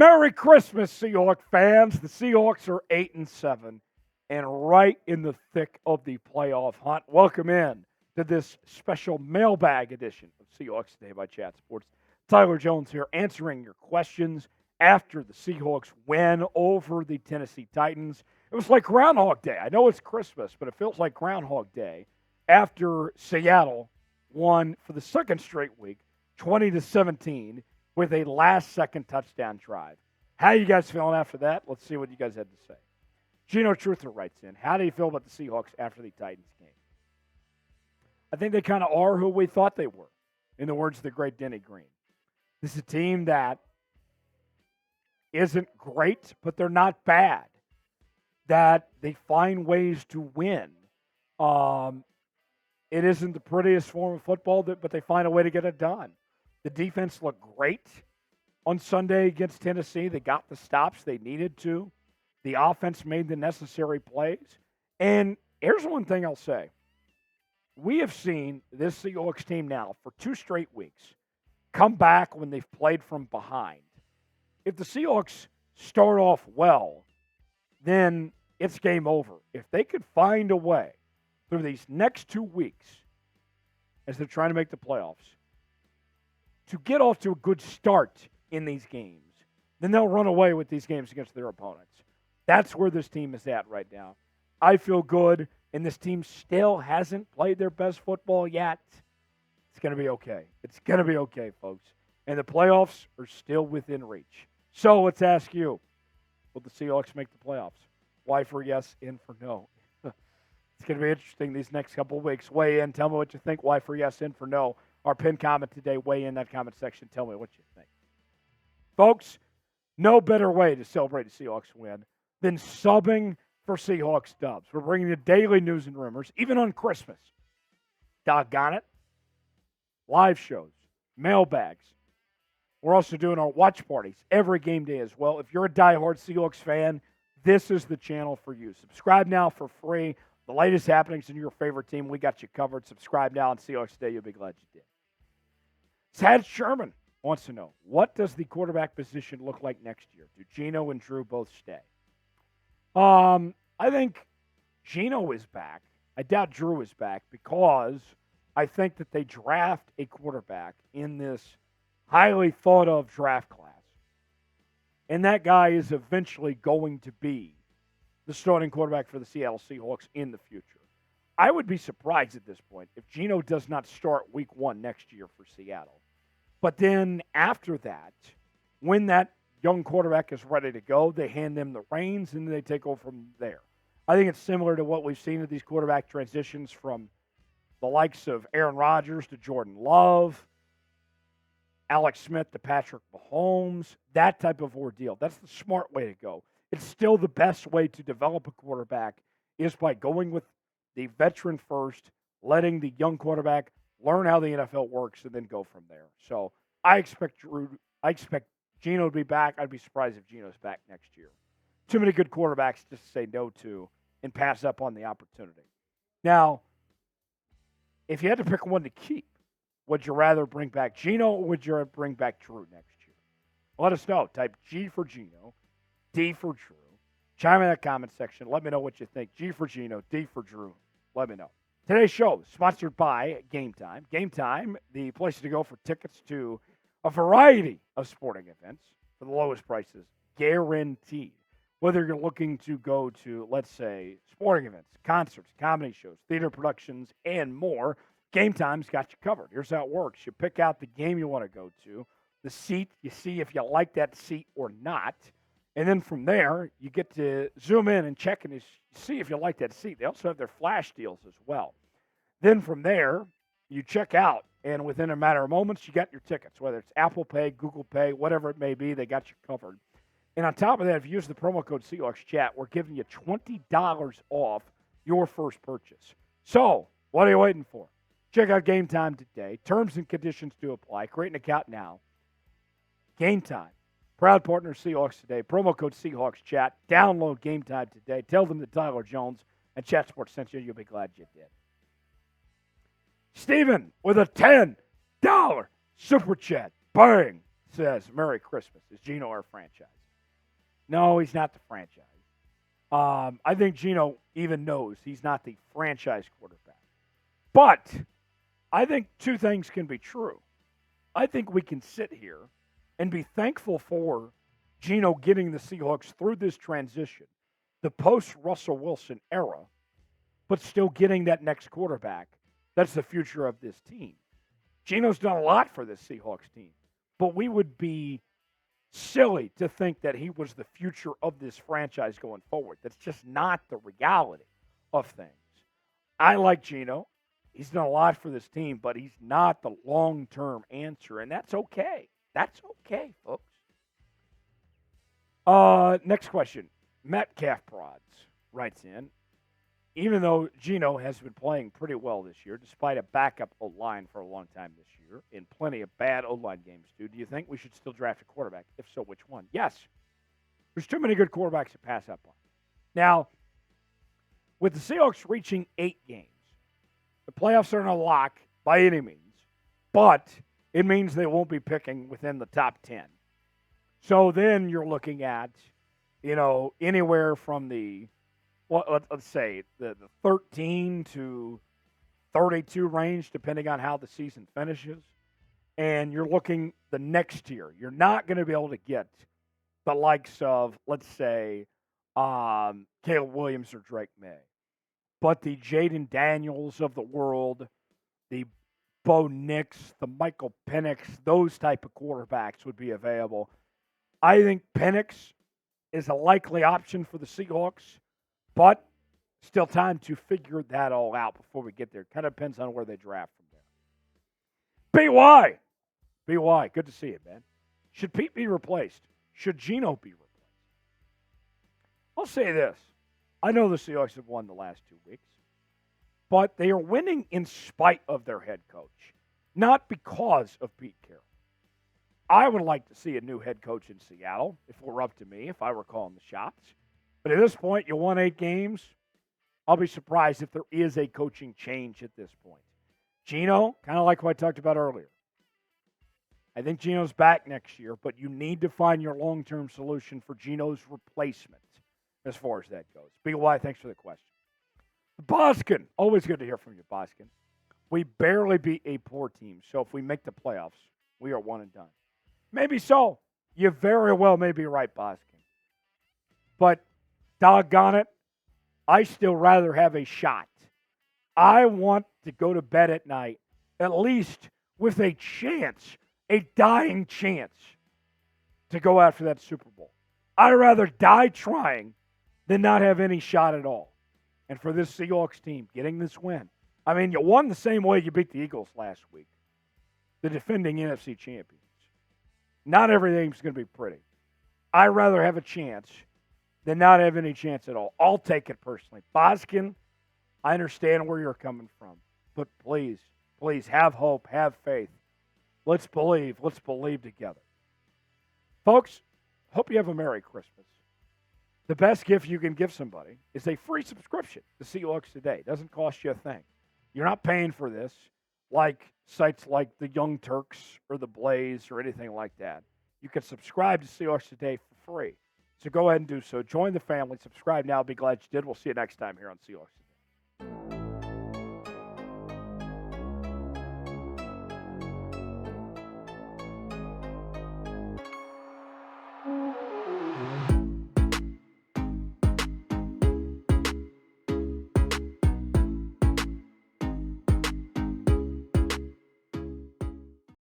Merry Christmas, Seahawks fans. The Seahawks are 8-7 and right in the thick of the playoff hunt. Welcome in to this special mailbag edition of Seahawks Today by Chat Sports. Tyler Jones here answering your questions after the Seahawks win over the Tennessee Titans. It was like Groundhog Day. I know it's Christmas, but it feels like Groundhog Day after Seattle won for the second straight week, 20-17. With a last-second touchdown drive. How are you guys feeling after that? Let's see what you guys had to say. Geno Truther writes in, how do you feel about the Seahawks after the Titans game? I think they kind of are who we thought they were, in the words of the great Denny Green. This is a team that isn't great, but they're not bad. That they find ways to win. It isn't the prettiest form of football, but they find a way to get it done. The defense looked great on Sunday against Tennessee. They got the stops they needed to. The offense made the necessary plays. And here's one thing I'll say. We have seen this Seahawks team now for 2 straight weeks come back when they've played from behind. If the Seahawks start off well, then it's game over. If they could find a way through these next 2 weeks as they're trying to make the playoffs, to get off to a good start in these games, then they'll run away with these games against their opponents. That's where this team is at right now. I feel good, and this team still hasn't played their best football yet. It's going to be okay. It's going to be okay, folks. And the playoffs are still within reach. So let's ask you, will the Seahawks make the playoffs? Y for yes, N for no. It's going to be interesting these next couple of weeks. Weigh in. Tell me what you think. Y for yes, N for no. Our pinned comment today, weigh in that comment section. Tell me what you think. Folks, no better way to celebrate a Seahawks win than subbing for Seahawks dubs. We're bringing you daily news and rumors, even on Christmas. Doggone it. Live shows, mailbags. We're also doing our watch parties every game day as well. If you're a diehard Seahawks fan, this is the channel for you. Subscribe now for free. The latest happenings in your favorite team, we got you covered. Subscribe now on Seahawks Today. You'll be glad you did. Tad Sherman wants to know, what does the quarterback position look like next year? Do Geno and Drew both stay? I think Geno is back. I doubt Drew is back because I think that they draft a quarterback in this highly thought-of draft class. And that guy is eventually going to be the starting quarterback for the Seattle Seahawks in the future. I would be surprised at this point if Geno does not start week 1 next year for Seattle. But then after that, when that young quarterback is ready to go, they hand them the reins and they take over from there. I think it's similar to what we've seen with these quarterback transitions from the likes of Aaron Rodgers to Jordan Love, Alex Smith to Patrick Mahomes, that type of ordeal. That's the smart way to go. It's still the best way to develop a quarterback is by going with the veteran first, letting the young quarterback learn how the NFL works, and then go from there. So I expect Geno to be back. I'd be surprised if Geno's back next year. Too many good quarterbacks just to say no to and pass up on the opportunity. Now, if you had to pick one to keep, would you rather bring back Geno or would you bring back Drew next year? Let us know. Type G for Geno, D for Drew. Chime in that comment section. Let me know what you think. G for Geno, D for Drew. Let me know. Today's show is sponsored by Game Time. Game Time, the place to go for tickets to a variety of sporting events for the lowest prices, guaranteed. Whether you're looking to go to, let's say, sporting events, concerts, comedy shows, theater productions, and more, Game Time's got you covered. Here's how it works. You pick out the game you want to go to, the seat, you see if you like that seat or not, and then from there, you get to zoom in and check and see if you like that seat. They also have their flash deals as well. Then from there, you check out, and within a matter of moments, you got your tickets, whether it's Apple Pay, Google Pay, whatever it may be, they got you covered. And on top of that, if you use the promo code Seahawks Chat, we're giving you $20 off your first purchase. So, what are you waiting for? Check out Game Time today. Terms and conditions do apply. Create an account now. Game Time. Proud partner Seahawks Today. Promo code Seahawks Chat. Download Game Time today. Tell them that Tyler Jones and Chat Sports sent you. You'll be glad you did. Steven with a $10 super chat. Bang. says, Merry Christmas. Is Geno our franchise? No, he's not the franchise. I think Geno even knows he's not the franchise quarterback. But I think two things can be true. I think we can sit here and be thankful for Geno getting the Seahawks through this transition, the post-Russell Wilson era, but still getting that next quarterback. That's the future of this team. Geno's done a lot for this Seahawks team, but we would be silly to think that he was the future of this franchise going forward. That's just not the reality of things. I like Geno. He's done a lot for this team, but he's not the long-term answer, and that's okay. That's okay, folks. Next question. Metcalf Prods writes in, even though Geno has been playing pretty well this year, despite a backup O-line for a long time this year, and plenty of bad O-line games too, do you think we should still draft a quarterback? If so, which one? Yes. There's too many good quarterbacks to pass up on. Now, with the Seahawks reaching 8 games, the playoffs aren't a lock by any means, but it means they won't be picking within the top 10. So then you're looking at, anywhere from let's say the 13 to 32 range, depending on how the season finishes. And you're looking the next year. You're not going to be able to get the likes of, let's say, Caleb Williams or Drake May. But the Jayden Daniels of the world, the Bo Nix, the Michael Penix, those type of quarterbacks would be available. I think Penix is a likely option for the Seahawks, but still time to figure that all out before we get there. Kind of depends on where they draft from there. BY, good to see you, man. Should Pete be replaced? Should Geno be replaced? I'll say this. I know the Seahawks have won the last 2 weeks, but they are winning in spite of their head coach, not because of Pete Carroll. I would like to see a new head coach in Seattle, if it were up to me, if I were calling the shots. But at this point, you won 8 games. I'll be surprised if there is a coaching change at this point. Geno, kind of like what I talked about earlier. I think Geno's back next year, but you need to find your long-term solution for Geno's replacement as far as that goes. BY, thanks for the question. Boskin, always good to hear from you, Boskin. We barely beat a poor team, so if we make the playoffs, we are one and done. Maybe so. You very well may be right, Boskin. But doggone it, I still rather have a shot. I want to go to bed at night, at least with a chance, a dying chance, to go after that Super Bowl. I'd rather die trying than not have any shot at all. And for this Seahawks team, getting this win. I mean, you won the same way you beat the Eagles last week, the defending NFC champions. Not everything's going to be pretty. I'd rather have a chance than not have any chance at all. I'll take it personally. Boskin, I understand where you're coming from. But please, please have hope, have faith. Let's believe together. Folks, hope you have a Merry Christmas. The best gift you can give somebody is a free subscription to Seahawks Today. It doesn't cost you a thing. You're not paying for this like sites like the Young Turks or the Blaze or anything like that. You can subscribe to Seahawks Today for free. So go ahead and do so. Join the family. Subscribe now. Be glad you did. We'll see you next time here on Seahawks Today.